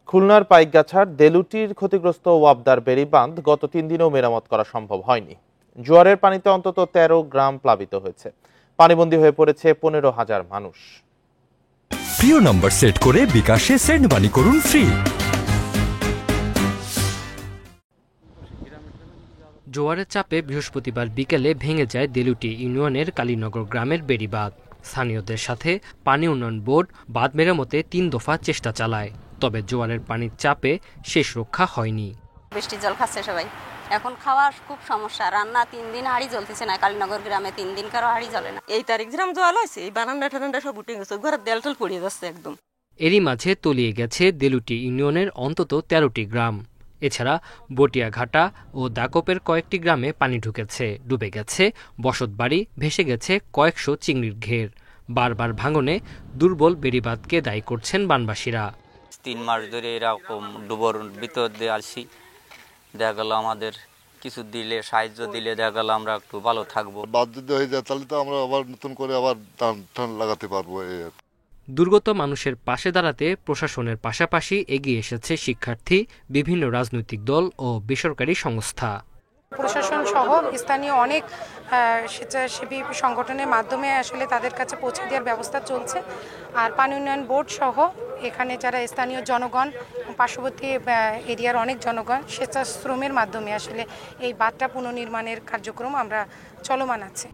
খুলনার পাইকগাছার দেলুটির ক্ষতিগ্রস্ত ওয়াবদার বেড়ি বাঁধ গত 3 দিনেও মেরামত করা সম্ভব হয়নি। জোয়ারের পানিতে অন্তত 13 গ্রাম প্লাবিত হয়েছে। পানিবন্দী হয়ে পড়েছে 15,000 মানুষ। প্রিয় নম্বর সেট করে বিকাশে সেন্ড মানি করুন ফ্রি। জোয়ারের চাপে বৃহস্পতিবার বিকেলে ভেঙে যায় দেলুটি ইউনিয়নের কালীনগর গ্রামের বেড়িবাঁধ। স্থানীয়দের সাথে পানি উন্নয়ন বোর্ড বাঁধ মেরামতে 3 দফা চেষ্টা চালায়, তবে জোয়ারের পানির চাপে শেষ রক্ষা হয়নি। বৃষ্টির জল খাচ্ছে সবাই, এখন খাওয়ার খুব সমস্যা। রান্না 3 দিন হাঁড়ি জ্বলতেছে না। কালীনগর গ্রামে 3 দিন কারো হাঁড়ি জ্বলে না। এই তারিখ যেরকম জল হয়েছে, এই বারান্দা ঠান্ডা সব উঠে গেছে, ঘরের দেয়াল টেল পড়ে যাচ্ছে একদম। এরই মাঝে তলিয়ে গেছে দেলুটি ইউনিয়নের অন্তত 13টি গ্রাম। এছাড়া বটিয়াঘাটা ও দাকপের কয়েকটি গ্রামে পানি ঢুকেছে, ডুবে গেছে বসতবাড়ি, ভেসে গেছে কয়েকশো চিংড়ির ঘের। বারবার ভাঙনে দুর্বল বেড়িবাঁধকে দায়ী করছেন বানবাসীরা। 3 মাস ধরে এরকম ডুবোর ভিতর দিয়ে আসছি। দেখা গেল আমাদের কিছু দিলে, সাহায্য দিলে দেখা গেল আমরা একটু ভালো থাকবো। বাদ যদি হয়ে যায় তাহলে তো আমরা আবার নতুন করে আবার টান লাগাতে পারবো। দুর্গত মানুষের পাশে দাঁড়াতে প্রশাসনের পাশাপাশি এগিয়ে এসেছে শিক্ষার্থী, বিভিন্ন রাজনৈতিক দল ও বেসরকারি সংস্থা। প্রশাসন সহ স্থানীয় অনেক স্বেচ্ছাসেবী সংগঠনের মাধ্যমে আসলে তাদের কাছে পৌঁছে দেওয়ার ব্যবস্থা চলছে। আর পানি উন্নয়ন বোর্ড সহ এখানে যারা স্থানীয় জনগণ, পার্শ্ববর্তী এরিয়ার অনেক জনগণ স্বেচ্ছাশ্রমের মাধ্যমে আসলে এই বাঁধটা পুনর্নির্মাণের কার্যক্রম আমরা চলমান আছে।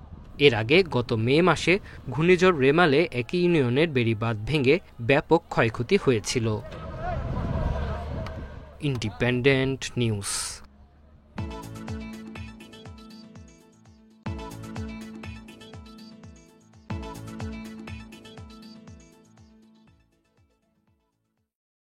এর আগে গত মে মাসে ঘূর্ণিঝড় রেমালে একই ইউনিয়নের বেড়িবাঁধ ভেঙে ব্যাপক ক্ষয়ক্ষতি হয়েছিল। Independent news.